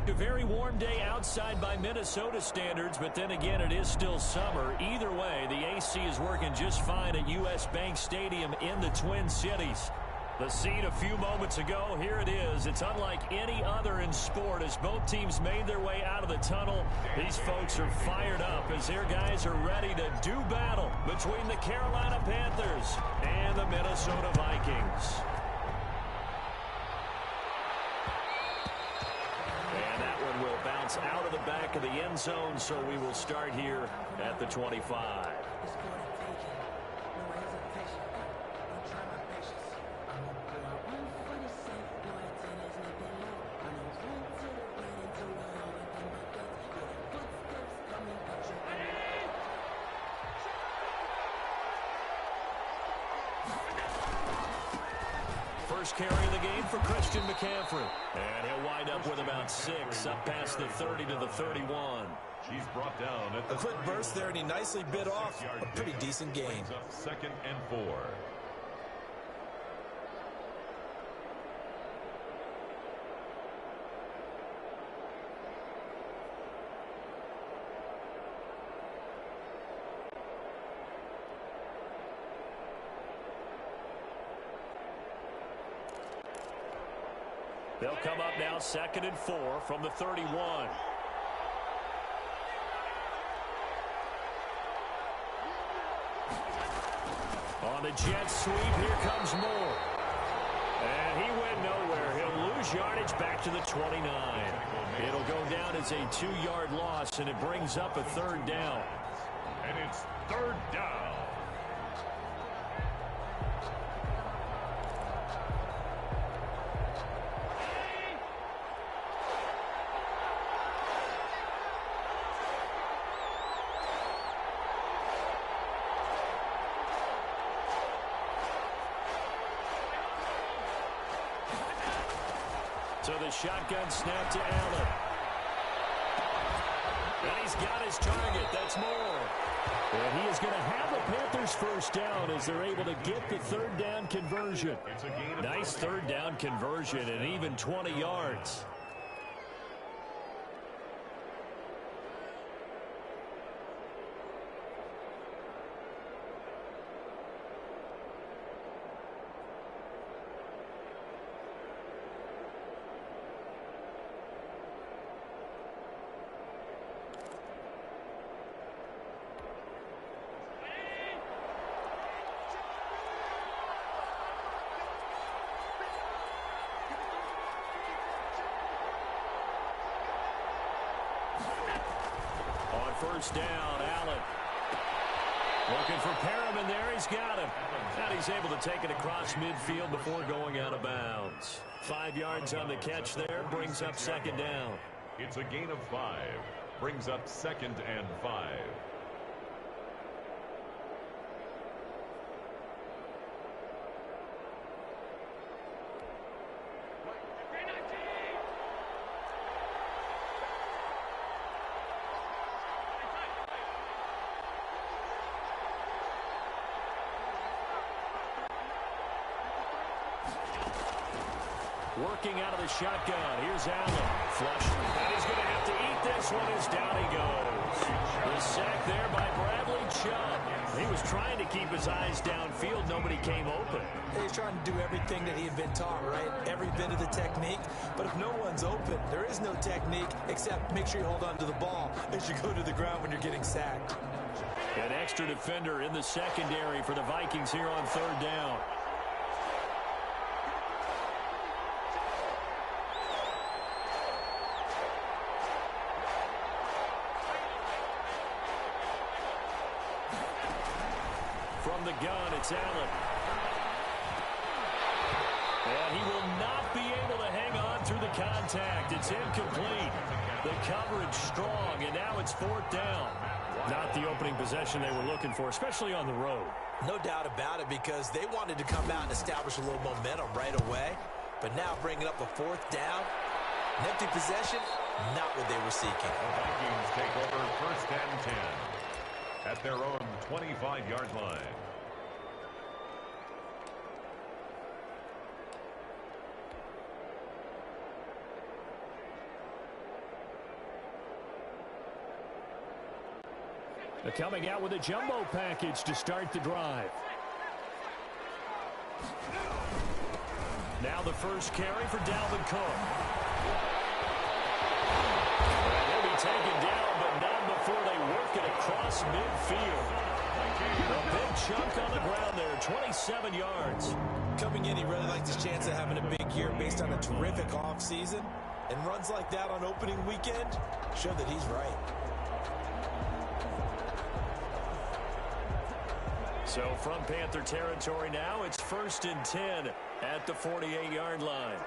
A very warm day outside by Minnesota standards, but then again, it is still summer. Either way, the AC is working just fine at U.S. Bank Stadium in the Twin Cities. The scene a few moments ago, here it is. It's unlike any other in sport as both teams made their way out of the tunnel. These folks are fired up as their guys are ready to do battle between the Carolina Panthers and the Minnesota Vikings. And that one will bounce out of the back of the end zone, so we will start here at the 25. First carry of the game for Christian McCaffrey. And he'll wind up with about 6, up past the 30 to the 31. She's brought down at the a quick burst there, and he nicely bit off a pretty decent gain. Up 2nd and 4. They'll come up now 2nd and 4 from the 31. On the jet sweep, here comes Moore. And he went nowhere. He'll lose yardage back to the 29. It'll go down as a 2-yard loss, and it brings up a 3rd down. And it's 3rd down. So the shotgun snap to Allen. And he's got his target. That's Moore. And he is going to have the Panthers first down as they're able to get the 3rd down conversion. Nice 3rd down conversion and even 20 yards. First down, Allen. Looking for Perriman there. He's got him. And he's able to take it across midfield before going out of bounds. 5 yards on the catch there. Brings up 2nd down. It's a gain of 5. Brings up 2nd and 5. Working out of the shotgun. Here's Allen. Flush. And he's going to have to eat this one as down he goes. The sack there by Bradley Chubb. He was trying to keep his eyes downfield. Nobody came open. He's trying to do everything that he had been taught, right? Every bit of the technique. But if no one's open, there is no technique except make sure you hold on to the ball as you go to the ground when you're getting sacked. An extra defender in the secondary for the Vikings here on 3rd down. From the gun, it's Allen. And he will not be able to hang on through the contact. It's incomplete. The coverage strong, and now it's 4th down. Not the opening possession they were looking for, especially on the road. No doubt about it, because they wanted to come out and establish a little momentum right away. But now bringing up a 4th down, an empty possession, not what they were seeking. The Vikings take over 1st and 10 at their own 25-yard line. They're coming out with a jumbo package to start the drive. Now the first carry for Dalvin Cook. He'll be taken down, but not before they work it across midfield. A big chunk on the ground there, 27 yards. Coming in, he really likes his chance of having a big year based on a terrific offseason. And runs like that on opening weekend show that he's right. So from Panther territory now, it's 1st and 10 at the 48-yard line.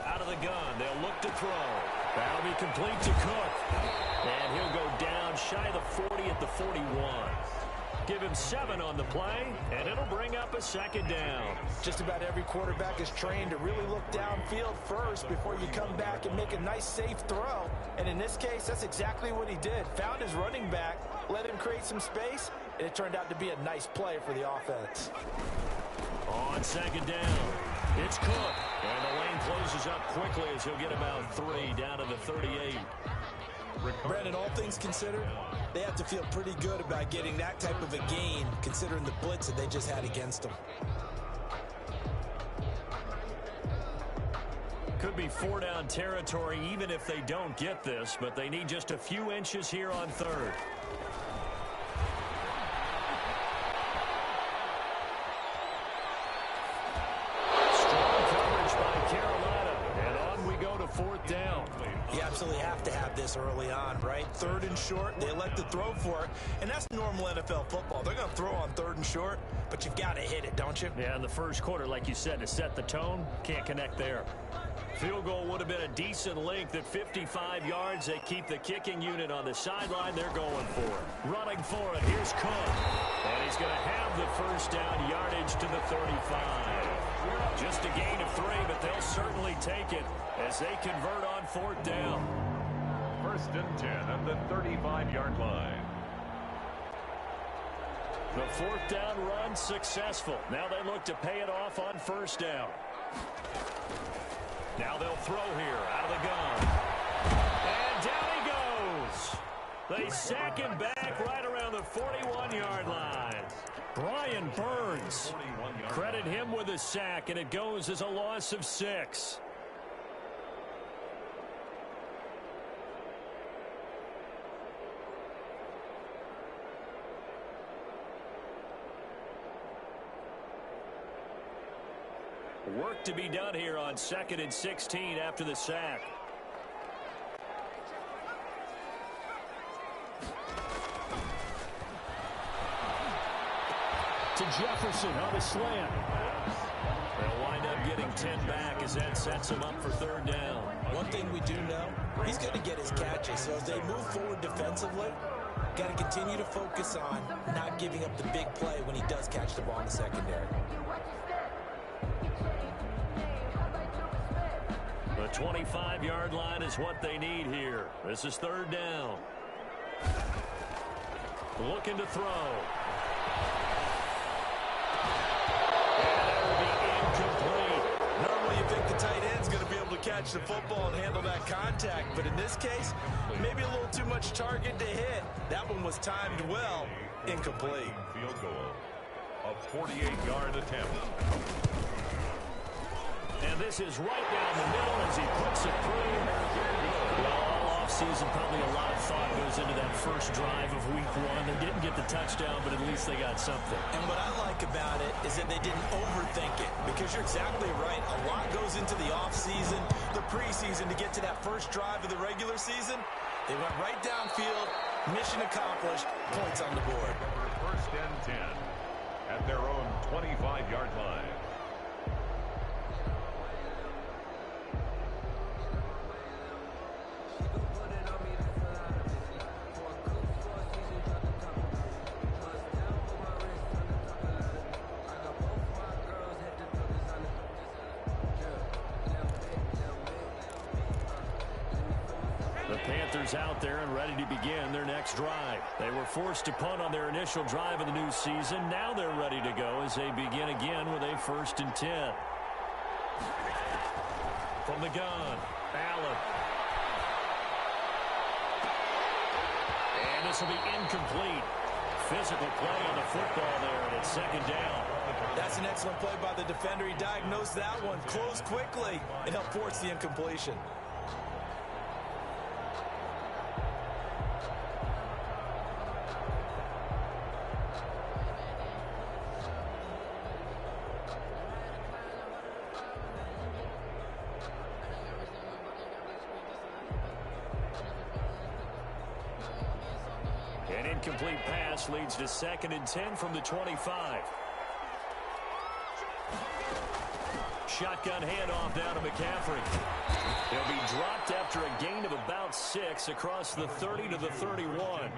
Out of the gun, they'll look to throw. That'll be complete to Cook. And he'll go down shy of the 40 at the 41. Give him 7 on the play, and it'll bring up a 2nd down. Just about every quarterback is trained to really look downfield first before you come back and make a nice, safe throw. And in this case, that's exactly what he did. Found his running back, let him create some space, and it turned out to be a nice play for the offense. On 2nd down, it's Cook. And the lane closes up quickly as he'll get about 3 down to the 38. Brandon, all things considered, they have to feel pretty good about getting that type of a gain, considering the blitz that they just had against them. Could be 4-down territory even if they don't get this, but they need just a few inches here on 3rd. Strong coverage by Carolina, and on we go to 4th down. You absolutely have to have this early on, right? 3rd and short, they elect to throw for it, and that's normal NFL football. They're going to throw on 3rd and short, but you've got to hit it, don't you? Yeah, in the first quarter, like you said, to set the tone, can't connect there. Field goal would have been a decent length at 55 yards. They keep the kicking unit on the sideline. They're going for it. Running for it. Here's Cook. And he's going to have the 1st down yardage to the 35. Just a gain of 3, but they'll certainly take it as they convert on 4th down. 1st and 10 at the 35-yard line. The 4th down run successful. Now they look to pay it off on 1st down. Now they'll throw here out of the gun. And down he goes. They sack him back right around the 41-yard line. Brian Burns. Credit him with a sack, and it goes as a loss of 6. Work to be done here on 2nd and 16 after the sack. To Jefferson on the slant. They'll wind up getting 10 back as that sets him up for 3rd down. One thing we do know, he's going to get his catches. So as they move forward defensively, got to continue to focus on not giving up the big play when he does catch the ball in the secondary. The 25-yard line is what they need here. This is 3rd down. Looking to throw. And that will be incomplete. Normally you think the tight end's going to be able to catch the football and handle that contact, but in this case, maybe a little too much target to hit. That one was timed well. Incomplete. Field goal. A 48-yard attempt. And this is right down the middle as he puts it through. Well, all offseason, probably a lot of thought goes into that first drive of week 1. They didn't get the touchdown, but at least they got something. And what I like about it is that they didn't overthink it, because you're exactly right. A lot goes into the offseason, the preseason to get to that first drive of the regular season. They went right downfield, mission accomplished, points on the board. 1st and 10 at their own 25-yard line. Panthers out there and ready to begin their next drive. They were forced to punt on their initial drive of the new season. Now they're ready to go as they begin again with a 1st and 10. From the gun, Allen. And this will be incomplete. Physical play on the football there, and it's second down. That's an excellent play by the defender. He diagnosed that one, closed quickly, and helped force the incompletion. An incomplete pass leads to 2nd and 10 from the 25. Shotgun handoff down to McCaffrey. He'll be dropped after a gain of about 6 across the 30 to the 31.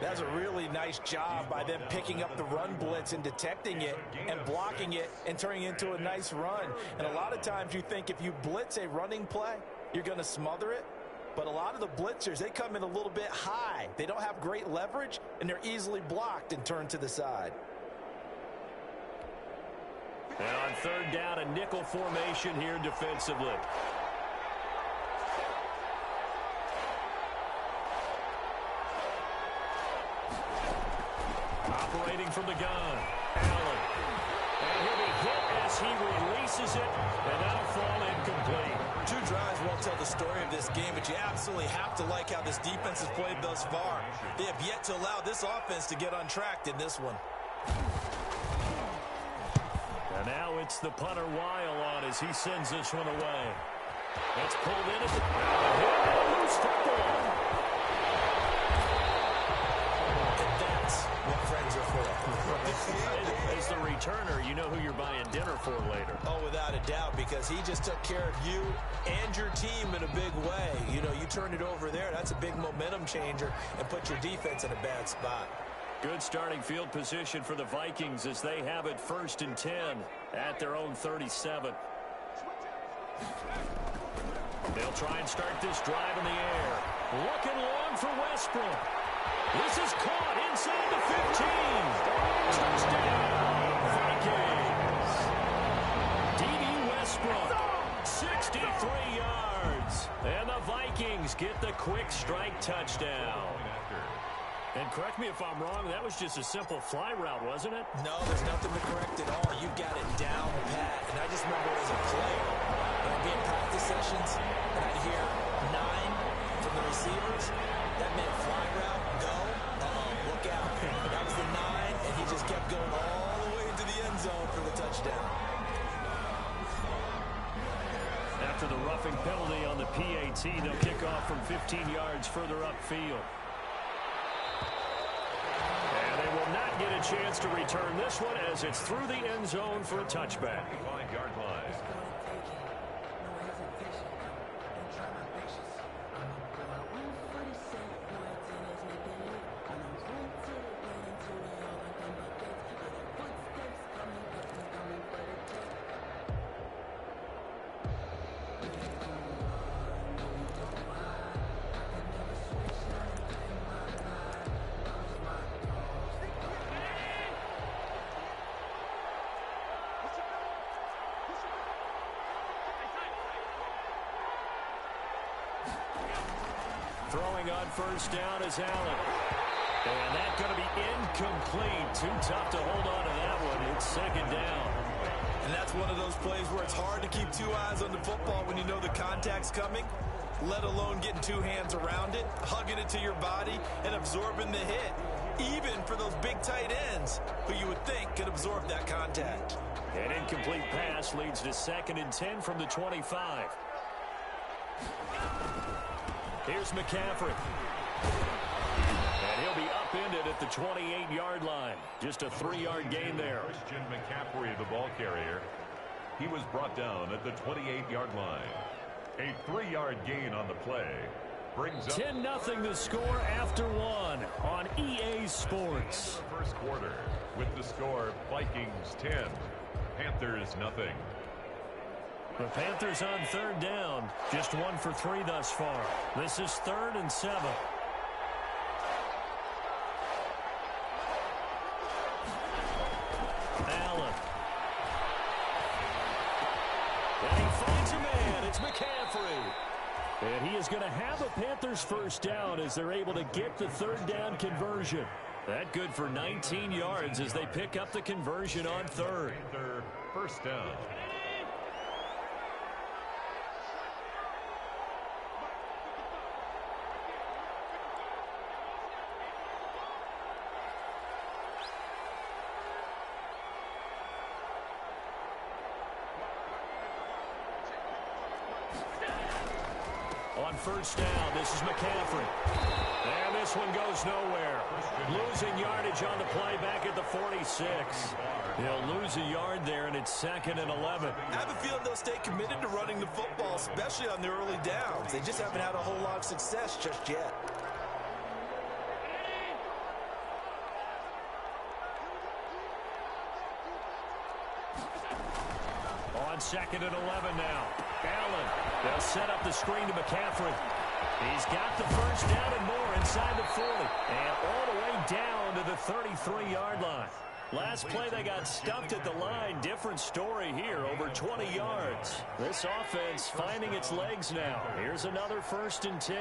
That's a really nice job by them picking up the run blitz and detecting it and blocking it and turning it into a nice run. And a lot of times you think if you blitz a running play, you're going to smother it. But a lot of the blitzers, they come in a little bit high. They don't have great leverage, and they're easily blocked and turned to the side. And on 3rd down, a nickel formation here defensively. Operating from the gun, Allen. And he'll be hit as he releases it, and that'll fall incomplete. 2 drives won't tell the story of this game, but you absolutely have to like how this defense has played thus far. They have yet to allow this offense to get untracked in this one. And now it's the punter Weil on as he sends this one away. It's pulled in at the loose football. And that's what friends are for. As the returner, you know who you're buying dinner for later. Oh, without a doubt, because he just took care of you and your team in a big way. You know, you turned it over there. That's a big momentum changer and put your defense in a bad spot. Good starting field position for the Vikings as they have it 1st and 10 at their own 37. They'll try and start this drive in the air. Looking long for Westbrook. This is caught inside the 15. Touchdown, Vikings. D.D. Westbrook, 63 yards. And the Vikings get the quick strike touchdown. And correct me if I'm wrong, that was just a simple fly route, wasn't it? No, there's nothing to correct at all. You got it down pat. And I just remember as a player, when I'd be in practice sessions, and I'd hear 9 from the receivers, that meant fly route, go, look out. That was the 9, and he just kept going all the way into the end zone for the touchdown. After the roughing penalty on the PAT, they'll kick off from 15 yards further upfield. And they will not get a chance to return this one as it's through the end zone for a touchback. 5-yard line. Throwing on 1st down is Allen. And that's going to be incomplete. Too tough to hold on to that one. It's 2nd down. And that's one of those plays where it's hard to keep 2 eyes on the football when you know the contact's coming, let alone getting 2 hands around it, hugging it to your body, and absorbing the hit, even for those big tight ends who you would think could absorb that contact. An incomplete pass leads to 2nd and 10 from the 25. Here's McCaffrey. And he'll be upended at the 28-yard line. Just a 3-yard gain there. Christian McCaffrey, the ball carrier. He was brought down at the 28-yard line. A 3-yard gain on the play. Brings up 10-0 the score after 1 on EA Sports. First quarter with the score Vikings 10, Panthers nothing. The Panthers on 3rd down. Just 1 for 3 thus far. This is 3rd and 7. Allen. And he finds a man. It's McCaffrey. And he is going to have a Panthers first down as they're able to get the third down conversion. That good for 19 yards as they pick up the conversion on third. First down. On first down, this is McCaffrey. And this one goes nowhere. Losing yardage on the play back at the 46. He'll lose a yard there, and it's 2nd and 11. I have a feeling they'll stay committed to running the football, especially on the early downs. They just haven't had a whole lot of success just yet. On 2nd and 11 now. Allen, they'll set up the screen to McCaffrey. He's got the first down and more inside the 40. And all the way down to the 33-yard line. Last play, they got stuffed at the line. Different story here, over 20 yards. This offense finding its legs now. Here's another 1st and 10.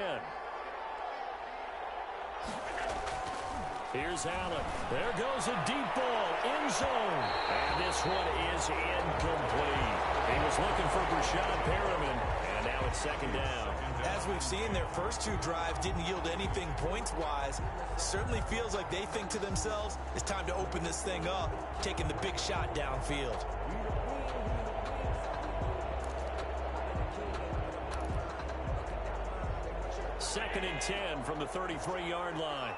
Here's Allen. There goes a deep ball, end zone. And this one is incomplete. He was looking for Brashad Perriman, and now it's 2nd down. As we've seen, their first 2 drives didn't yield anything points-wise. Certainly feels like they think to themselves, it's time to open this thing up, taking the big shot downfield. Second and 10 from the 33-yard line.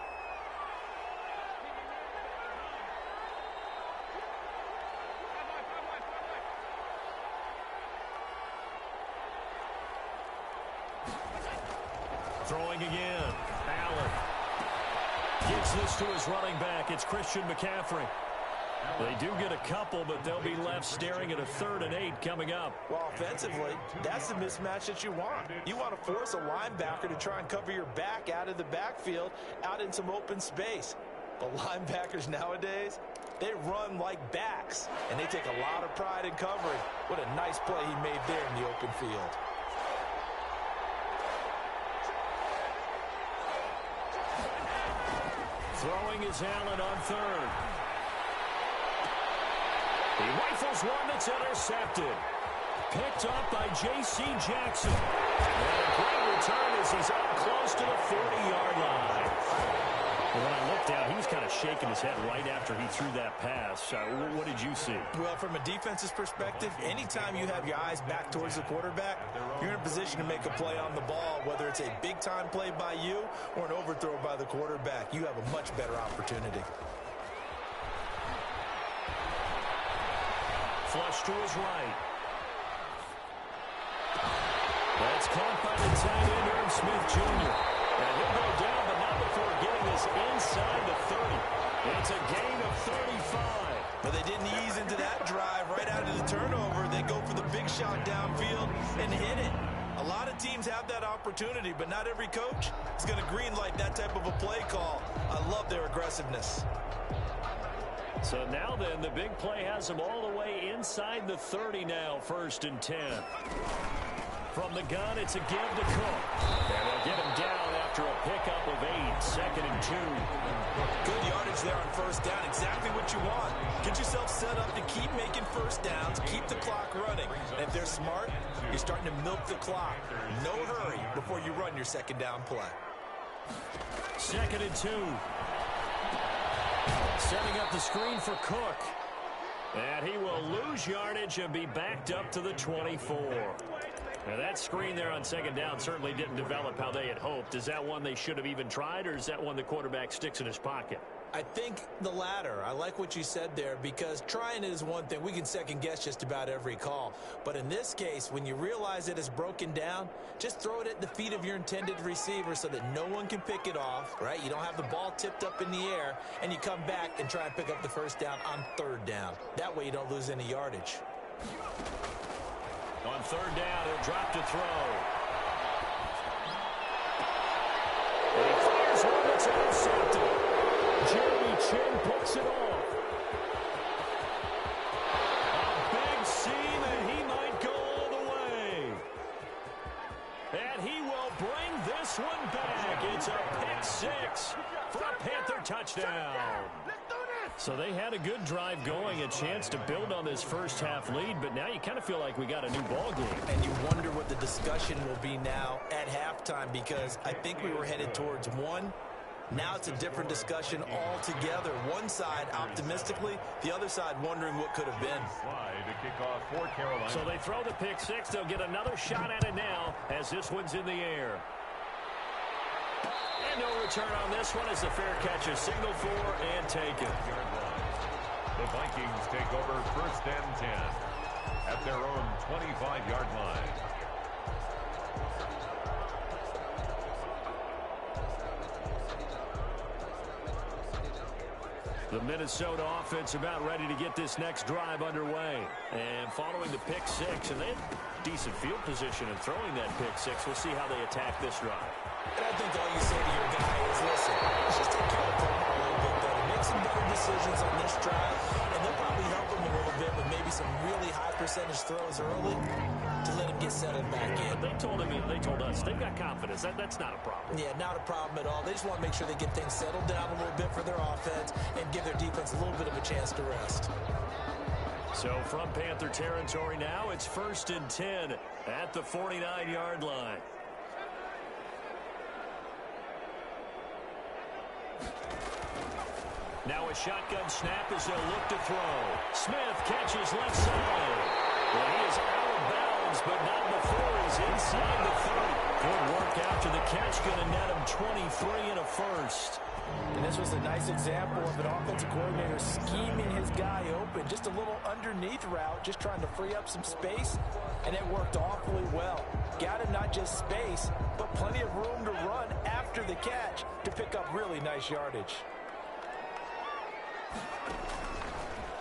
Throwing again. Allen gives this to his running back. It's Christian McCaffrey. They do get a couple, but they'll be left staring at a 3rd and 8 coming up. Well, offensively, that's the mismatch that you want. You want to force a linebacker to try and cover your back out of the backfield, out in some open space. But linebackers nowadays, they run like backs, and they take a lot of pride in covering. What a nice play he made there in the open field. Throwing is Allen on 3rd. He rifles one that's intercepted. Picked off by J.C. Jackson. And a great return as he's up close to the 40-yard line. When I looked down, he was kind of shaking his head right after he threw that pass. What did you see? Well, from a defense's perspective, anytime you have your eyes back towards the quarterback, you're in a position to make a play on the ball, whether it's a big-time play by you or an overthrow by the quarterback. You have a much better opportunity. Flush to his right. That's caught by the tight end, Irv Smith Jr. And he'll go down, but not before getting this inside the 30. It's a gain of 35. But they didn't ease into that drive right out of the turnover. They go for the big shot downfield and hit it. A lot of teams have that opportunity, but not every coach is going to greenlight that type of a play call. I love their aggressiveness. So now then, the big play has them all the way inside the 30 now, 1st and 10. From the gun, it's a give to Cook. And they'll get him down after a pickup of 8, 2nd and 2. Good yardage there on first down, exactly what you want. Get yourself set up to keep making first downs, keep the clock running. And if they're smart, you're starting to milk the clock. No hurry before you run your 2nd down play. 2nd and 2. Setting up the screen for Cook. And he will lose yardage and be backed up to the 24. Now that screen there on 2nd down certainly didn't develop how they had hoped. Is that one they should have even tried, or is that one the quarterback sticks in his pocket? I think the latter. I like what you said there, because trying it is one thing. We can second guess just about every call. But in this case, when you realize it is broken down, just throw it at the feet of your intended receiver so that no one can pick it off, right? You don't have the ball tipped up in the air, and you come back and try and pick up the first down on 3rd down. That way you don't lose any yardage. On 3rd down, he'll drop to throw. And he fires one that's intercepted. Jeremy Chin picks it off. A big seam, and he might go all the way. And he will So they had a good drive going, a chance to build on this first half lead, but now you kind of feel like we got a new ball game. And you wonder what the discussion will be now at halftime, because I think we were headed towards one. Now it's a different discussion altogether. One side optimistically, the other side wondering what could have been. So they throw the pick six. They'll get another shot at it now as this one's in the air. And no return on this one as the fair catch is signaled for and taken. The Vikings take over first and 10 at their own 25-yard line. The Minnesota offense about ready to get this next drive underway. And following the pick six, and they had decent field position in throwing that pick six. We'll see how they attack this drive. And I think all you say to your guy is, listen, let's just take care of him a little bit better. Make some better decisions on this drive, and they'll probably help him a little bit with maybe some really high percentage throws early to let him get settled back in. But they told us they've got confidence. That's not a problem. Yeah, not a problem at all. They just want to make sure they get things settled down a little bit for their offense and give their defense a little bit of a chance to rest. So from Panther territory now, it's first and 10 at the 49-yard line. Now a shotgun snap as they'll look to throw. Smith catches left side. Well, he is out of bounds, but not before he's inside the 30. Good work after the catch, going to net him 23 and a first. And this was a nice example of an offensive coordinator scheming his guy open. Just a little underneath route, just trying to free up some space, and it worked awfully well. Got him not just space, but plenty of room to run after the catch to pick up really nice yardage.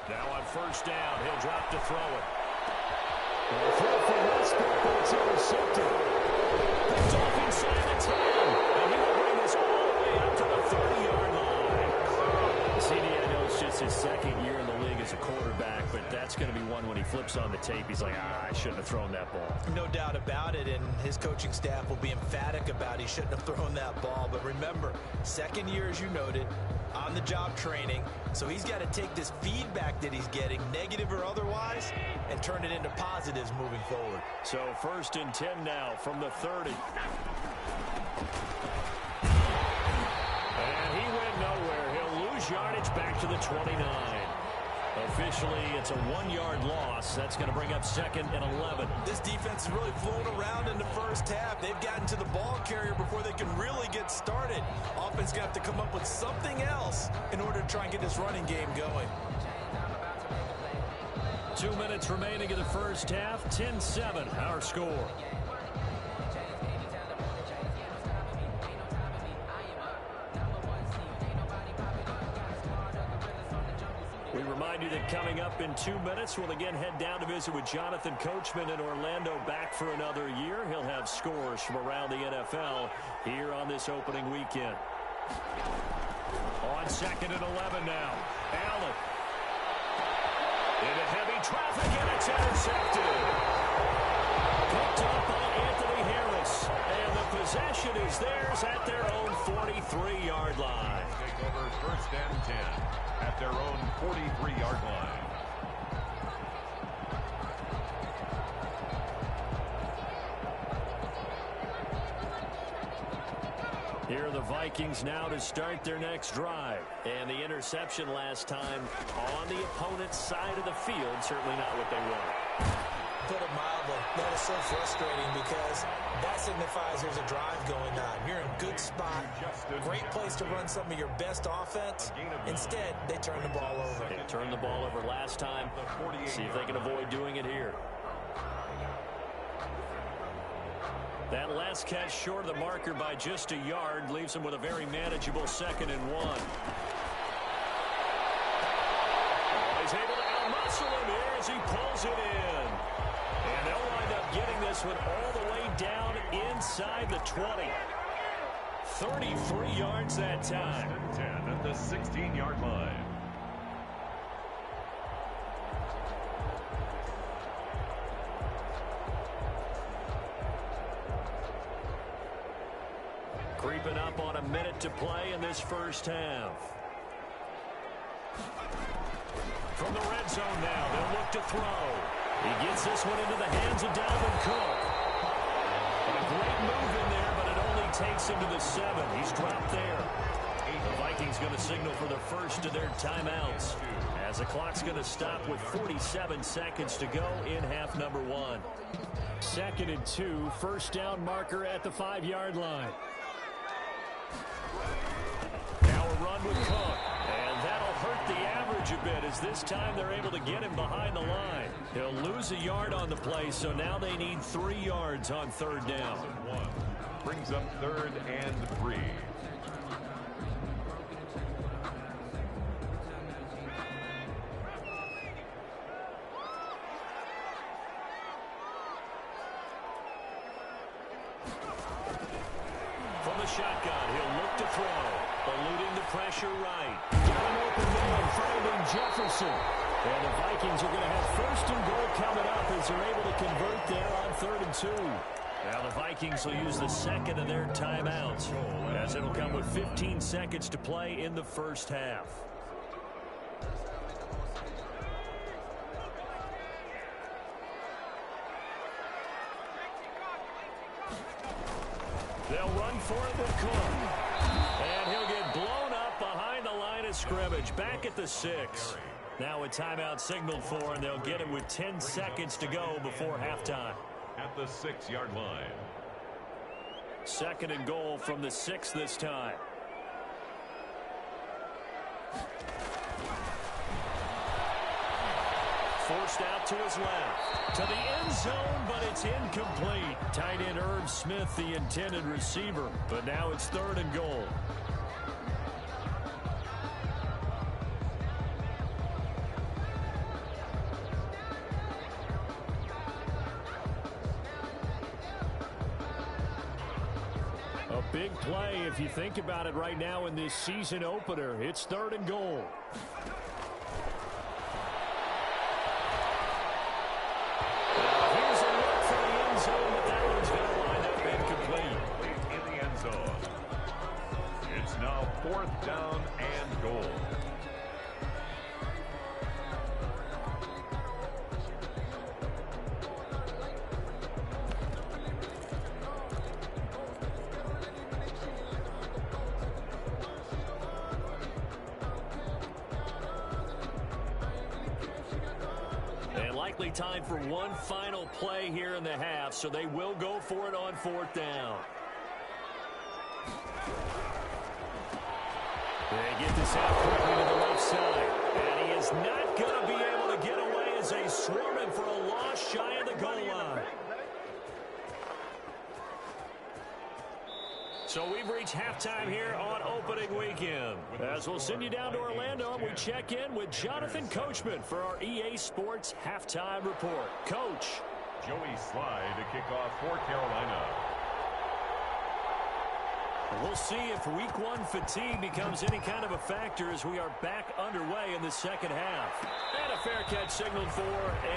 Now on first down, he'll drop to throw it. Throw for Westbrook, but it's intercepted. Picked off inside the 10, and he will bring this all the way up to the 30-yard line. CD, I know it's just his second year in the league as a quarterback, but that's going to be one when he flips on the tape. He's like, I shouldn't have thrown that ball. No doubt about it, and his coaching staff will be emphatic about he shouldn't have thrown that ball. But remember, second year, as you noted, on-the-job training, so he's got to take this feedback that he's getting, negative or otherwise, and turn it into positives moving forward. So first and 10 now from the 30. And he went nowhere. He'll lose yardage back to the 29. Officially, it's a 1-yard loss. That's going to bring up second and 11. This defense is really flown around in the first half. They've gotten to the ball carrier before they can really get started. Offense going to have to come up with something else in order to try and get this running game going. 2 minutes remaining in the first half. 10-7, our score. We remind you that coming up in 2 minutes, we'll again head down to visit with Jonathan Coachman in Orlando, back for another year. He'll have scores from around the NFL here on this opening weekend. On second and 11 now. Allen. Into heavy traffic, and it's intercepted. Picked up by Anthony Harris. And the possession is theirs at their own 43-yard line. Take over first and 10 at their own 43-yard line. Here are the Vikings now to start their next drive. And the interception last time on the opponent's side of the field, certainly not what they want. Put it mildly, that is so frustrating because that signifies there's a drive going on. You're in a good spot, great place to run some of your best offense. Instead, they turn the ball over. They turned the ball over last time. See if they can avoid doing it here. That last catch short of the marker by just a yard leaves them with a very manageable 2nd and 1. He's able to outmuscle him here as he pulls it in. And they'll wind up getting this one all the way down inside the 20. 33 yards that time. 10 at the 16-yard line. Creeping up on a minute to play in this first half. From the red zone now, they'll look to throw. He gets this one into the hands of Dalvin Cook. A great move in there, but it only takes him to the 7. He's dropped there. The Vikings going to signal for the first of their timeouts, as the clock's going to stop with 47 seconds to go in half number 1. 2nd and 2, first down marker at the 5-yard line. Now a run with Cook, and that'll hurt the average a bit, as this time they're able to get him behind the line. He'll lose a yard on the play, so now they need 3 yards on 3rd down. Brings up 3rd and 3. From the shotgun, he'll look to throw. Eluding the pressure right. Got an open man, finding Jefferson. And the Vikings are going to have 1st and goal coming up as they're able to convert there on 3rd and 2. Now the Vikings will use the 2nd of their timeouts, as it'll come with 15 seconds to play in the first half. They'll run for it with Cook. And he'll get blown up behind the line of scrimmage, back at the 6. Now a timeout signaled for, and they'll get it with 10 seconds to go before halftime. At the 6-yard line. 2nd and goal from the 6 this time. Forced out to his left. To the end zone, but it's incomplete. Tight end Irv Smith, the intended receiver. But now it's 3rd and goal. A big play if you think about it right now in this season opener. It's 3rd and goal. Here's a look for the end zone, but that one's going to wind up incomplete. In the end zone. It's now 4th down and goal. Likely time for one final play here in the half, so they will go for it on 4th down. They get this out quickly to the left side, and he is not going to be able to get away as they swarm him for a loss shy of the goal line. So we've reached halftime here on opening weekend. As we'll send you down to Orlando, and we check in with Jonathan Coachman for our EA Sports Halftime Report. Coach. Joey Sly to kick off for Carolina. We'll see if week 1 fatigue becomes any kind of a factor as we are back underway in the 2nd half. And a fair catch signaled for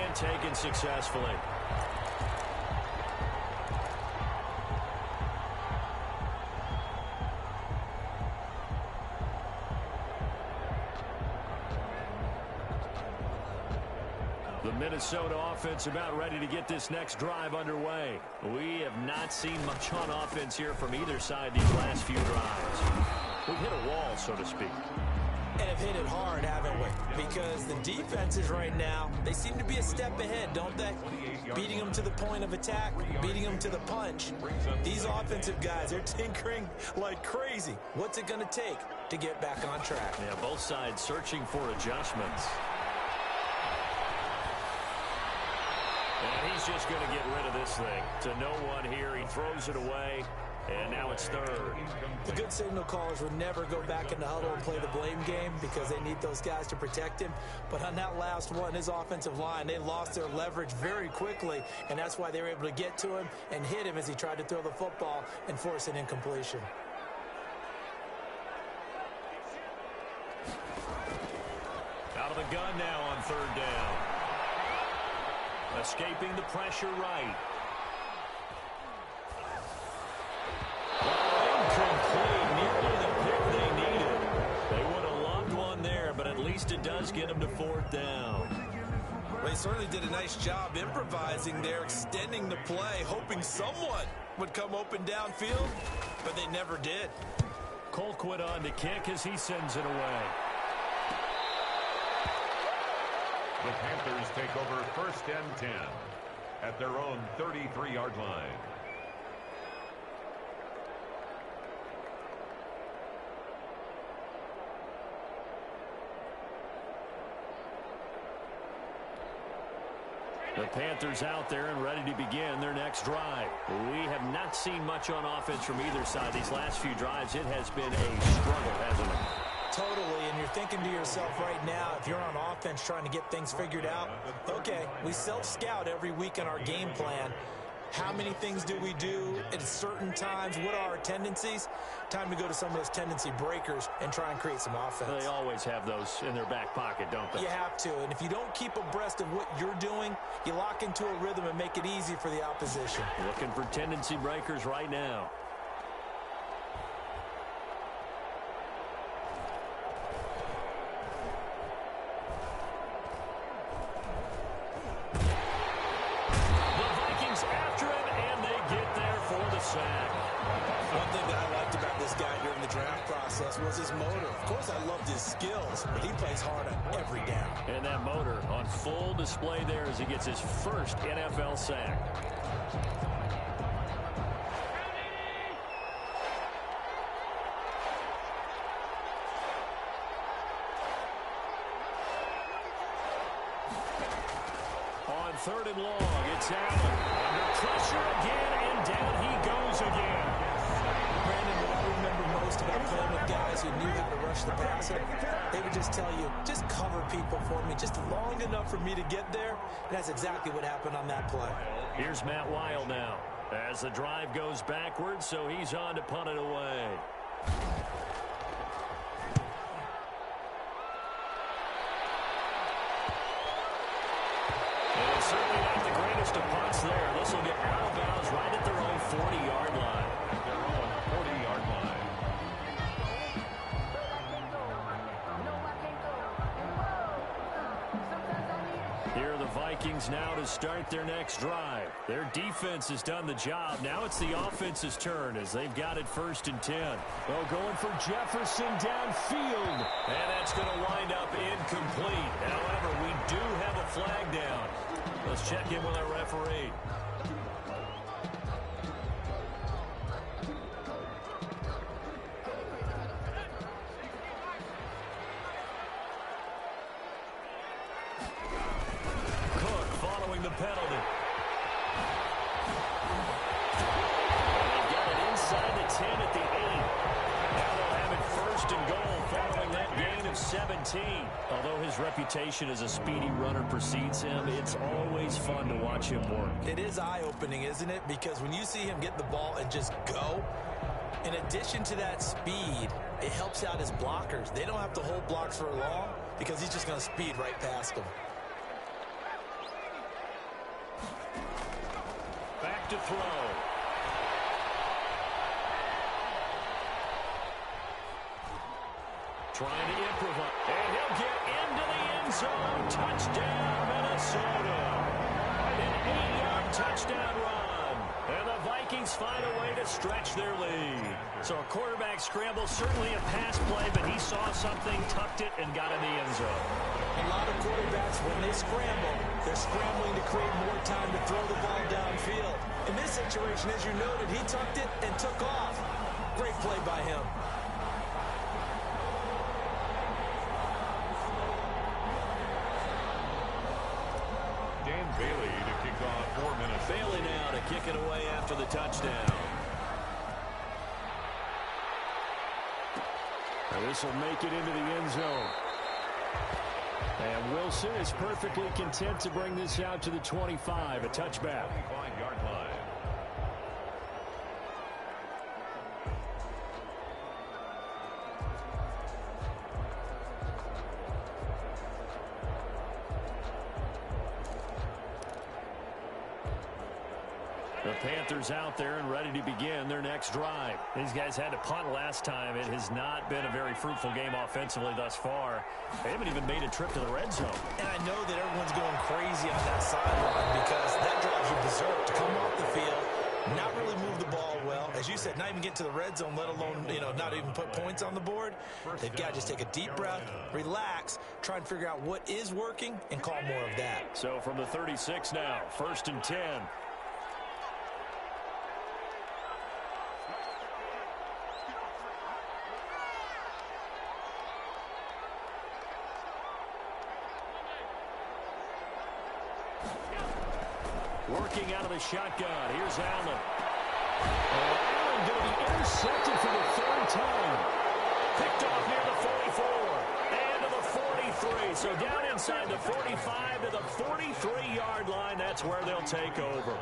and taken successfully. The Minnesota offense about ready to get this next drive underway. We have not seen much on offense here from either side these last few drives. We've hit a wall, so to speak. And have hit it hard, haven't we? Because the defenses right now, they seem to be a step ahead, don't they? Beating them to the point of attack, beating them to the punch. These offensive guys, they're tinkering like crazy. What's it going to take to get back on track? Yeah, both sides searching for adjustments. And he's just going to get rid of this thing. To no one here. He throws it away. And now it's 3rd. The good signal callers would never go back in the huddle and play the blame game because they need those guys to protect him. But on that last one, his offensive line, they lost their leverage very quickly, and that's why they were able to get to him and hit him as he tried to throw the football and force an incompletion. Out of the gun now on 3rd down. Escaping the pressure right. Incomplete. Nearly the pick they needed. They would have loved one there, but at least it it does get him to 4th down. Well, he certainly did a nice job improvising there, extending the play, hoping someone would come open downfield, but they never did. Colquitt on to kick as he sends it away. The Panthers take over 1st and 10 at their own 33-yard line. The Panthers out there and ready to begin their next drive. We have not seen much on offense from either side. These last few drives, it has been a struggle, hasn't it? Totally, and you're thinking to yourself right now, if you're on offense trying to get things figured out, okay, we self-scout every week in our game plan. How many things do we do at certain times? What are our tendencies? Time to go to some of those tendency breakers and try and create some offense. They always have those in their back pocket, don't they? You have to, and if you don't keep abreast of what you're doing, you lock into a rhythm and make it easy for the opposition. Looking for tendency breakers right now. After him, and they get there for the sack. One thing that I liked about this guy during the draft process was his motor. Of course, I loved his skills, but he plays hard on every down. And that motor on full display there as he gets his first NFL sack. On 3rd and long, it's Allen. Under pressure again, and down he goes again. Brandon, what I remember most about playing with guys who knew how to rush the passer, they would just tell you, just cover people for me, just long enough for me to get there. And that's exactly what happened on that play. Here's Matt Weil now as the drive goes backwards, so he's on to punt it away. Certainly not the greatest of punts there. This will get out of bounds right at their own 40-yard line. At their own 40-yard line. Here are the Vikings now to start their next drive. Their defense has done the job. Now it's the offense's turn as they've got it 1st and 10. Well, going for Jefferson downfield. And that's going to wind up incomplete. However, we do have a flag down. Let's check in with our referee. Cook following the penalty. And they've got it inside the 10 at the 8. Now they'll have it 1st and goal following that gain of 17. Although his reputation as a speedy runner precedes him, it's always fun to watch him work. It is eye-opening, isn't it? Because when you see him get the ball and just go, in addition to that speed, it helps out his blockers. They don't have to hold blocks for long because he's just going to speed right past them. Back to throw. Trying to improvise. And he'll get into the end zone. Touchdown, Minnesota. An 8-yard touchdown run. And the Vikings find a way to stretch their lead. So a quarterback scramble, certainly a pass play, but he saw something, tucked it, and got in the end zone. A lot of quarterbacks, when they scramble, they're scrambling to create more time to throw the ball downfield. In this situation, as you noted, he tucked it and took off. Great play by him. Bailey to kick off for Minnesota. Bailey now to kick it away after the touchdown. And this will make it into the end zone. And Wilson is perfectly content to bring this out to the 25, a touchback. 25-yard line. The Panthers out there and ready to begin their next drive. These guys had to punt last time. It has not been a very fruitful game offensively thus far. They haven't even made a trip to the red zone. And I know that everyone's going crazy on that sideline because that drives you berserk to come off the field, not really move the ball well. As you said, not even get to the red zone, let alone, not even put points on the board. They've got to just take a deep breath, relax, try and figure out what is working, and call more of that. So from the 36 now, 1st and 10. Working out of the shotgun. Here's Allen. Allen going to be intercepted for the 3rd time. Picked off near the 44. And to the 43. So down inside the 45 to the 43-yard line. That's where they'll take over.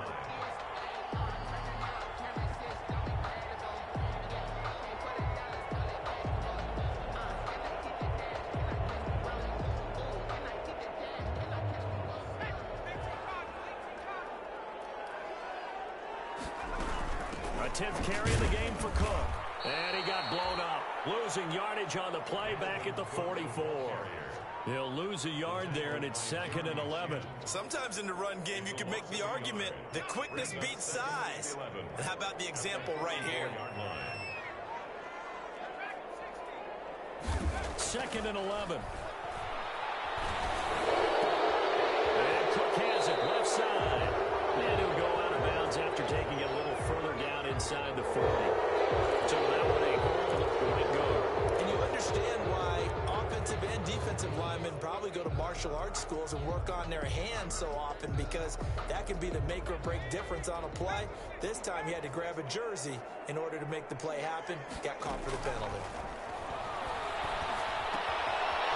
A 10th carry of the game for Cook. And he got blown up. Losing yardage on the play back at the 44. He'll lose a yard there, and it's 2nd and 11. Sometimes in the run game, you can make the argument that quickness beats size. And how about the example right here? 2nd and 11. And Cook has it left side. And he'll go out of bounds after taking it a little further down inside the 40. So that one a hold right guard. And you understand why offensive and defensive linemen probably go to martial arts schools and work on their hands so often, because that can be the make or break difference on a play. This time he had to grab a jersey in order to make the play happen. Got caught for the penalty.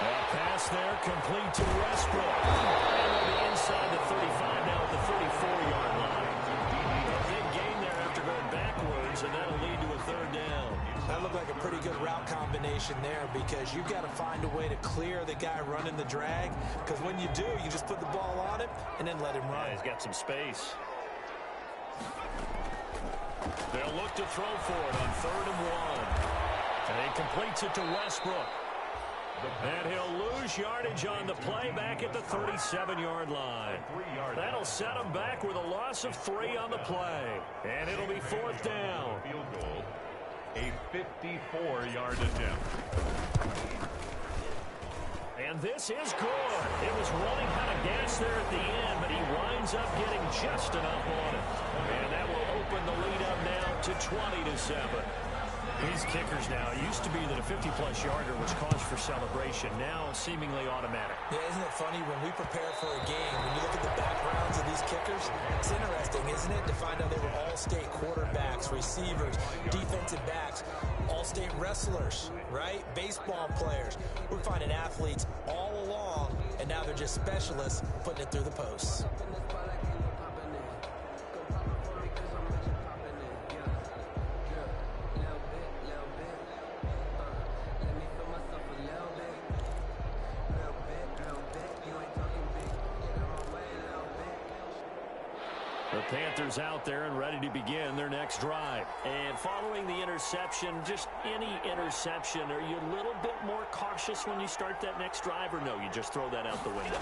That pass there complete to Westbrook. And on the inside the 35 now at the 34-yard line. A big gain there after going backwards, and that'll lead to a 3rd down. That looked like a pretty good route combination there, because you've got to find a way to clear the guy running the drag, because when you do, you just put the ball on him and then let him run. Yeah, he's got some space. They'll look to throw for it on 3rd and 1. And he completes it to Westbrook. And he'll lose yardage on the play back at the 37-yard line. That'll set him back with a loss of 3 on the play. And it'll be 4th down. Field goal, a 54-yard attempt. And this is good. It was running out of gas there at the end, but he winds up getting just enough on it. And that will open the lead up now to 20-7. These kickers now, it used to be that a 50-plus yarder was cause for celebration. Now seemingly automatic. Yeah, isn't it funny when we prepare for a game, when you look at the backgrounds of these kickers, it's interesting, isn't it, to find out they were all-state quarterbacks, receivers, defensive backs, all-state wrestlers, right? Baseball players. We're finding athletes all along, and now they're just specialists putting it through the posts. The Panthers out there and ready to begin their next drive. And following the interception, just any interception, are you a little bit more cautious when you start that next drive, or no, you just throw that out the window?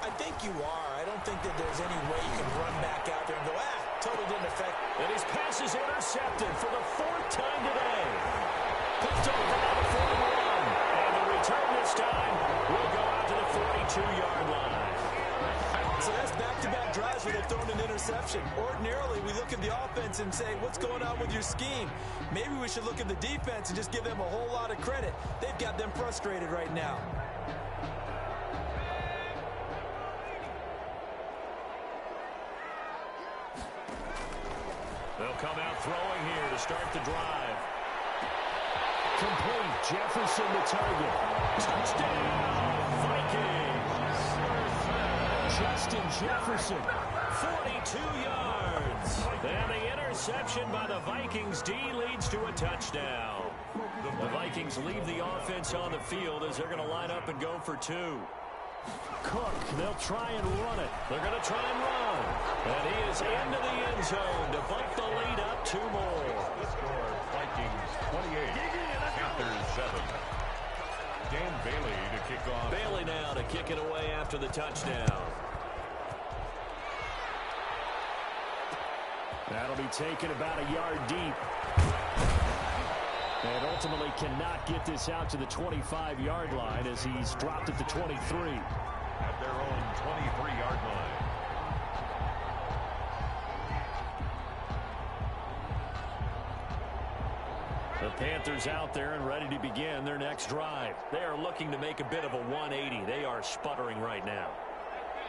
I think you are. I don't think that there's any way you can run back out there and go, totally didn't affect. And his pass is intercepted for the 4th time today. Picked over by the 41. And the return this time will go out to the 42-yard line. So that's back-to-back drives where they've thrown an interception. Ordinarily, we look at the offense and say, what's going on with your scheme? Maybe we should look at the defense and just give them a whole lot of credit. They've got them frustrated right now. They'll come out throwing here to start the drive. Complete. Jefferson the target. Touchdown, Vikings. Justin Jefferson, 42 yards. And the interception by the Vikings D leads to a touchdown. The Vikings leave the offense on the field as they're going to line up and go for 2. Cook, they'll try and run it. They're going to try and run. And he is into the end zone to bump the lead up 2 more. The score, Vikings 28, Panthers 7. Dan Bailey to kick off. Bailey now to kick it away after the touchdown. That'll be taken about a yard deep. And ultimately cannot get this out to the 25-yard line as he's dropped at the 23. At their own 23-yard line. The Panthers out there and ready to begin their next drive. They are looking to make a bit of a 180. They are sputtering right now.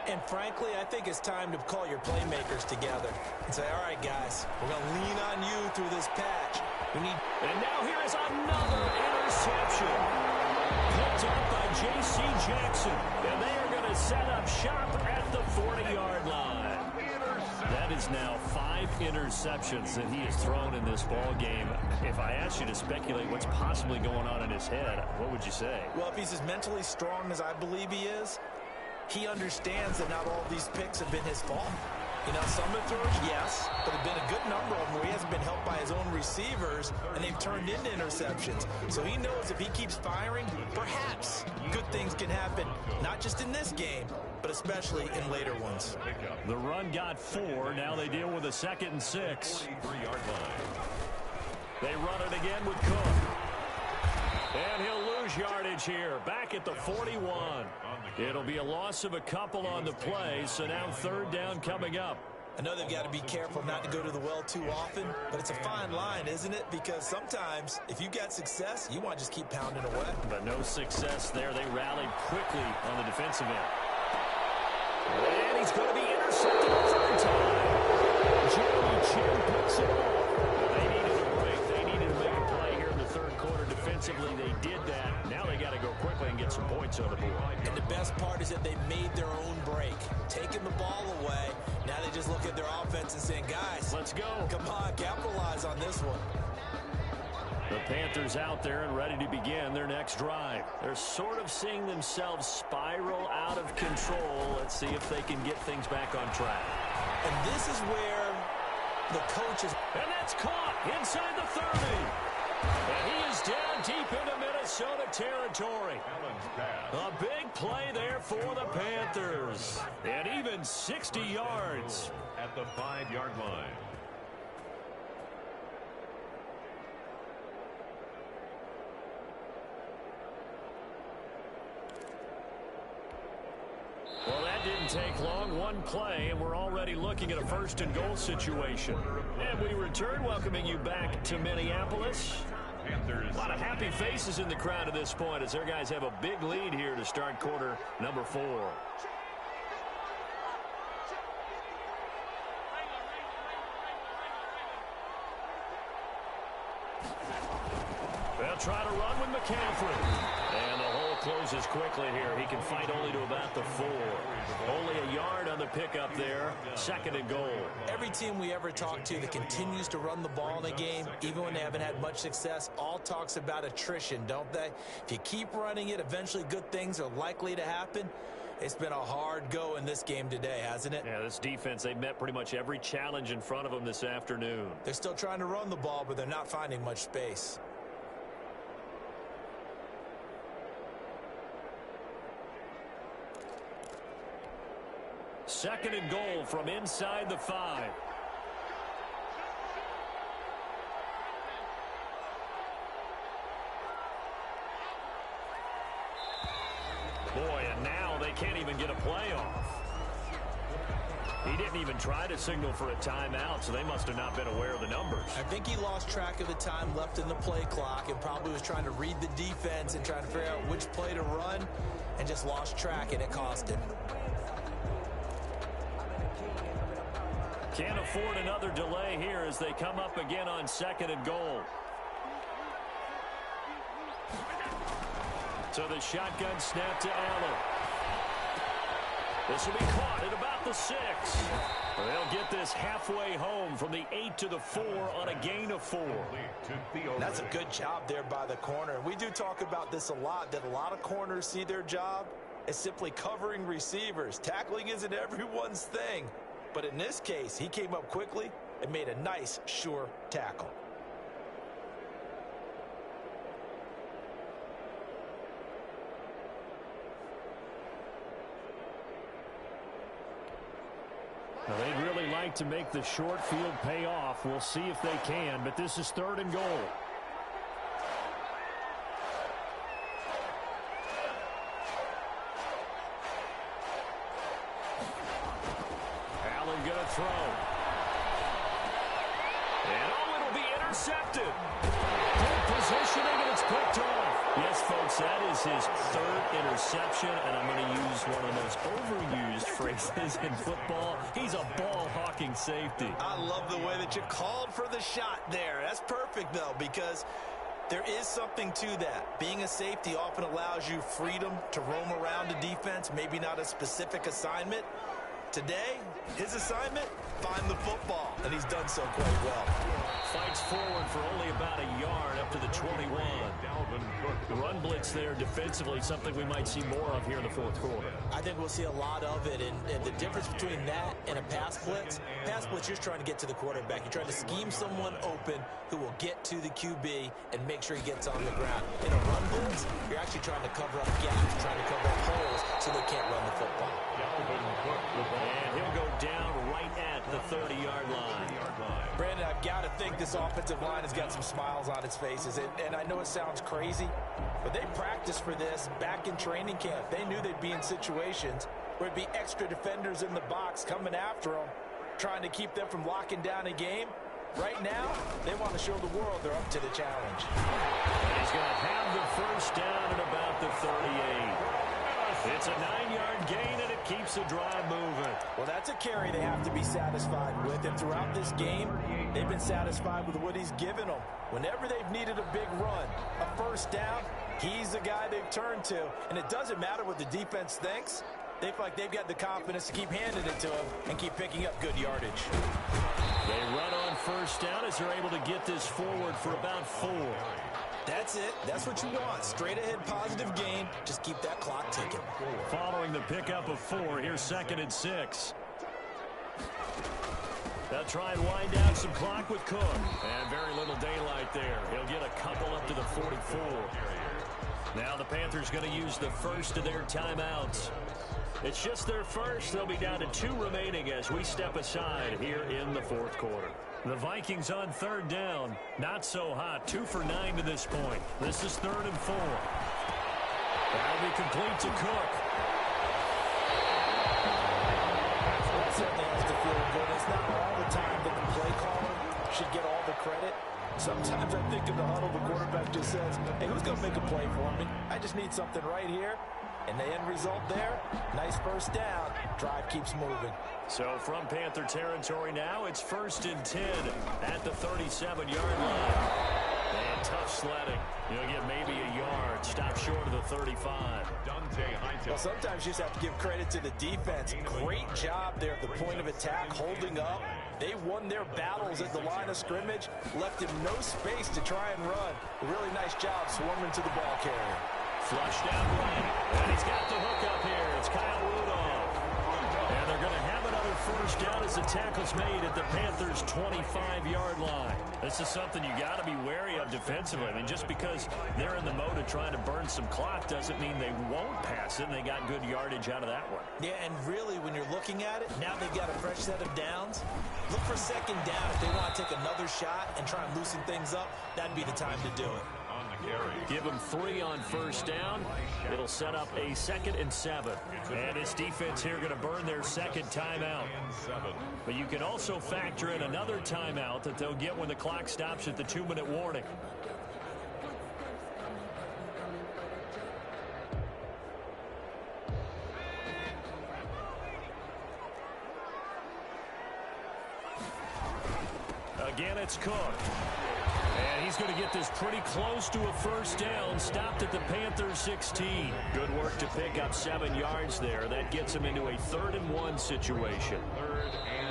And frankly, I think it's time to call your playmakers together and say, all right, guys, we're going to lean on you through this patch. And now here is another interception. Picked up by J.C. Jackson. And they are going to set up shop at the 40-yard line. That is now 5 interceptions that he has thrown in this ball game. If I asked you to speculate what's possibly going on in his head, what would you say? Well, if he's as mentally strong as I believe he is, he understands that not all of these picks have been his fault. You know, some of the throws, yes, but there have been a good number of them where he hasn't been helped by his own receivers, and they've turned into interceptions. So he knows if he keeps firing, perhaps good things can happen, not just in this game, but especially in later ones. The run got 4. Now they deal with a 2nd and 6. 43-yard line. They run it again with Cook. And he'll lose yardage here. Back at the 41. It'll be a loss of a couple on the play, so now 3rd down coming up. I know they've got to be careful not to go to the well too often, but it's a fine line, isn't it? Because sometimes, if you got success, you want to just keep pounding away. But no success there. They rallied quickly on the defensive end. And he's going to be intercepted a 3rd time. Jeremy Chin picks it off. They needed a break. They needed to make a play here in the 3rd quarter. Defensively, they did that. Now they got to go quickly and get some points on the board. And the best part is that they made their own break. Taking the ball away, now they just look at their offense and saying, guys, let's go. Come on, capitalize on this one. The Panthers out there and ready to begin their next drive. They're sort of seeing themselves spiral out of control. Let's see if they can get things back on track. And this is where the coach is. And that's caught inside the 30. And he is down deep into Minnesota territory. A big play there for the Panthers. And even 60 yards. At the 5-yard line. Well, that didn't take long. One play, and we're already looking at a 1st and goal situation. And we return, welcoming you back to Minneapolis. A lot of happy faces in the crowd at this point as their guys have a big lead here to start quarter number 4. They'll try to run with McCaffrey. And the hole closes quickly here. He can fight only to about the 4. Only a yard on the pickup there. 2nd and goal. Every team we ever talk to that continues to run the ball in a game, even when they haven't had much success, all talks about attrition, don't they? If you keep running it, eventually good things are likely to happen. It's been a hard go in this game today, hasn't it? Yeah, this defense, they've met pretty much every challenge in front of them this afternoon. They're still trying to run the ball, but they're not finding much space. Second and goal from inside the 5. Boy, and now they can't even get a play off. He didn't even try to signal for a timeout, so they must have not been aware of the numbers. I think he lost track of the time left in the play clock and probably was trying to read the defense and trying to figure out which play to run and just lost track, and it cost him. Can't afford another delay here as they come up again on 2nd and goal. So the shotgun snap to Allen. This will be caught at about the 6. They'll get this halfway home from the 8 to the 4 on a gain of 4. That's a good job there by the corner. We do talk about this a lot, that a lot of corners see their job is simply covering receivers. Tackling isn't everyone's thing. But in this case, he came up quickly and made a nice, sure tackle. Well, they'd really like to make the short field pay off. We'll see if they can, but this is 3rd and goal. Allen gonna throw. And it'll be intercepted. Good positioning, and it's picked off. Yes, folks, that is his 3rd interception, and I'm going to use one of the most overused phrases in football. He's a ball-hawking safety. I love the way that you called for the shot there. That's perfect, though, because there is something to that. Being a safety often allows you freedom to roam around a defense, maybe not a specific assignment. Today, his assignment, find the football, and he's done so quite well. Fights forward for only about a yard up to the 21. The run blitz there defensively, something we might see more of here in the 4th quarter. I think we'll see a lot of it, and the difference between that and a pass blitz, you're trying to get to the quarterback. You're trying to scheme someone open who will get to the QB and make sure he gets on the ground. In a run blitz, you're actually trying to cover up gaps, trying to cover up holes so they can't run the football. And he'll go down right at the 30-yard line. Brandon, I've got to think this offensive line has got some smiles on its faces. And I know it sounds crazy, but they practiced for this back in training camp. They knew they'd be in situations where it'd be extra defenders in the box coming after them, trying to keep them from locking down a game. Right now, they want to show the world they're up to the challenge. And he's going to have the first down at about the 38. It's a 9-yard gain, and it keeps the drive moving. Well, that's a carry they have to be satisfied with. And throughout this game, they've been satisfied with what he's given them. Whenever they've needed a big run, a first down, he's the guy they've turned to. And it doesn't matter what the defense thinks. They feel like they've got the confidence to keep handing it to him and keep picking up good yardage. They run on first down as they're able to get this forward for about 4. That's it. That's what you want. Straight ahead positive gain. Just keep that clock ticking. Following the pickup of 4, here's 2nd and 6. They'll try and wind down some clock with Cook. And very little daylight there. He'll get a couple up to the 44. Now the Panthers going to use the first of their timeouts. It's just their first. They'll be down to 2 remaining as we step aside here in the 4th quarter. The Vikings on 3rd down. Not so hot. 2 for 9 to this point. This is 3rd and 4. That'll be complete to Cook. That certainly has to feel good. It's not all the time that the play caller should get all the credit. Sometimes I think in the huddle, the quarterback just says, hey, who's going to make a play for me? I just need something right here. And the end result there, nice first down. Drive keeps moving. So from Panther territory now, it's 1st and 10 at the 37-yard line. And tough sledding. You'll get maybe a yard. Stop short of the 35. Well, sometimes you just have to give credit to the defense. Great job there at the point of attack, holding up. They won their battles at the line of scrimmage, left him no space to try and run. A really nice job swarming to the ball carrier. Flush down right. And he's got the hook up here. It's Kyle Rudolph. And they're going to have another first down as the tackle's made at the Panthers' 25-yard line. This is something you got to be wary of defensively. I mean, just because they're in the mode of trying to burn some clock doesn't mean they won't pass it. They got good yardage out of that one. Yeah, and really, when you're looking at it, now they've got a fresh set of downs. Look for 2nd down. If they want to take another shot and try and loosen things up, that'd be the time to do it. Give them 3 on first down. It'll set up a 2nd and 7. And this defense here going to burn their 2nd timeout. But you can also factor in another timeout that they'll get when the clock stops at the 2-minute warning. Again, it's Cook. And he's going to get this pretty close to a first down. Stopped at the Panthers' 16. Good work to pick up 7 yards there. That gets him into a 3rd and 1 situation.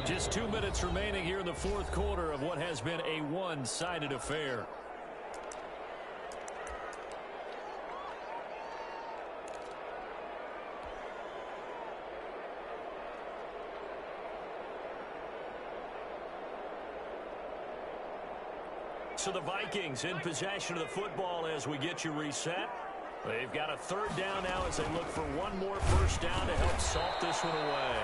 Just 2 minutes remaining here in the 4th quarter of what has been a one-sided affair. So the Vikings in possession of the football as we get you reset. They've got a third down now as they look for one more first down to help salt this one away.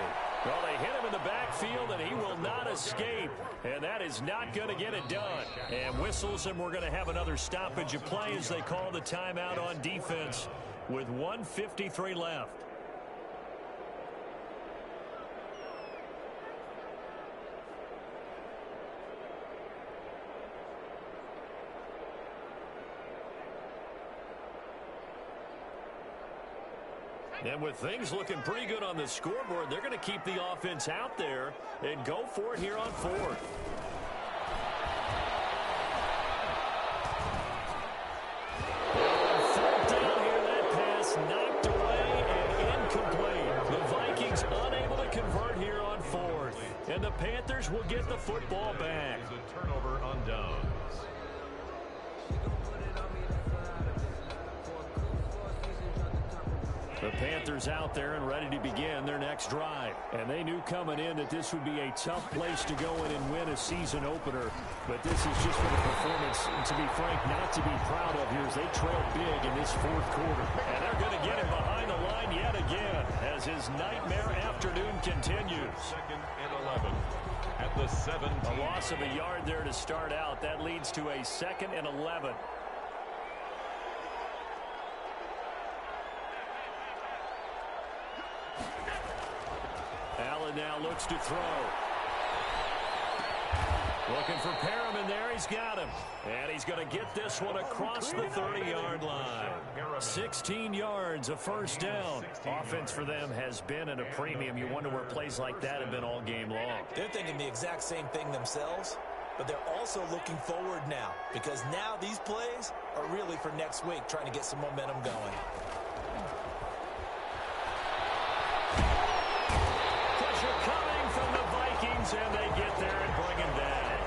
Well, they hit him in the backfield, and he will not escape. And that is not going to get it done. And whistles, and we're going to have another stoppage of play as they call the timeout on defense with 1:53 left. And with things looking pretty good on the scoreboard, they're going to keep the offense out there and go for it here on fourth. Fourth down here, that pass knocked away and incomplete. The Vikings unable to convert here on fourth. And the Panthers will get the football back. A turnover on downs. The Panthers out there and ready to begin their next drive. And they knew coming in that this would be a tough place to go in and win a season opener. But this is just for the performance, and to be frank, not to be proud of here as they trail big in this fourth quarter. And they're going to get him behind the line yet again as his nightmare afternoon continues. Second and 11 at the 17. A loss of a yard there to start out. That leads to a 2nd and 11. Allen now looks to throw. Looking for Perriman there. He's got him. And he's going to get this one across the 30-yard line. 16 yards, a first down. Offense for them has been at a premium. You wonder where plays like that have been all game long. They're thinking the exact same thing themselves, but they're also looking forward now because now these plays are really for next week, trying to get some momentum going. And they get there and bring him down.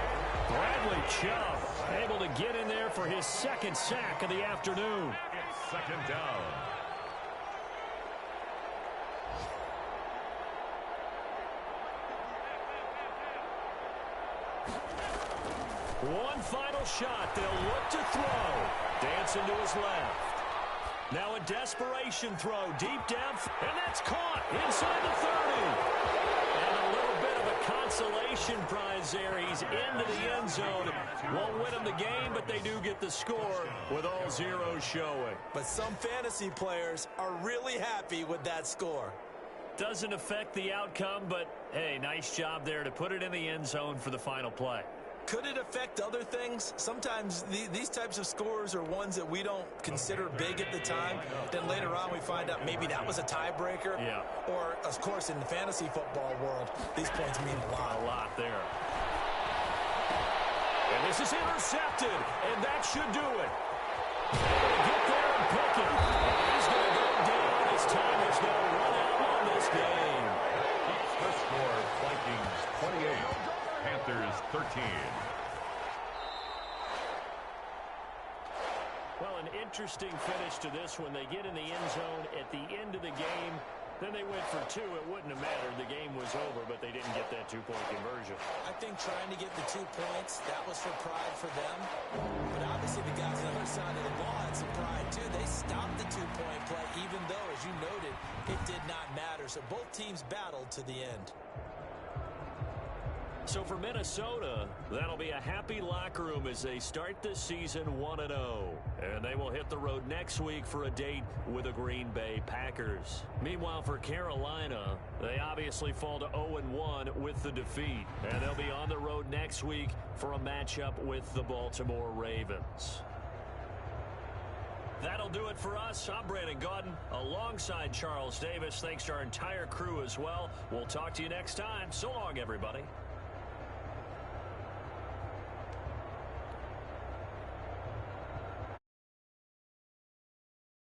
Bradley Chubb able to get in there for his second sack of the afternoon. It's second down. One final shot. They'll look to throw. Dancing to his left. Now a desperation throw deep down. And that's caught inside the 30. Consolation prize there. He's into the end zone. Won't win him the game, but they do get the score with all zeros showing. But some fantasy players are really happy with that score. Doesn't affect the outcome, but hey, nice job there to put it in the end zone for the final play. Could it affect other things? Sometimes these types of scores are ones that we don't consider big at the time. Then later on we find out maybe that was a tiebreaker. Yeah. Or, of course, in the fantasy football world, these points mean a lot. A lot there. And this is intercepted, and that should do it. Get there and pick it. He's going to go down. His time is going to run out on this game. The score, Vikings 28. Panthers 13. Well, an interesting finish to this one. They get in the end zone at the end of the game. Then they went for two. It wouldn't have mattered. The game was over, but they didn't get that two-point conversion. I think trying to get the 2 points, that was for pride for them. But obviously the guys on the other side of the ball had some pride, too. They stopped the 2-point play, even though, as you noted, it did not matter. So both teams battled to the end. So for Minnesota, that'll be a happy locker room as they start this season 1-0. And they will hit the road next week for a date with the Green Bay Packers. Meanwhile, for Carolina, they obviously fall to 0-1 with the defeat. And they'll be on the road next week for a matchup with the Baltimore Ravens. That'll do it for us. I'm Brandon Gaudin alongside Charles Davis. Thanks to our entire crew as well. We'll talk to you next time. So long, everybody.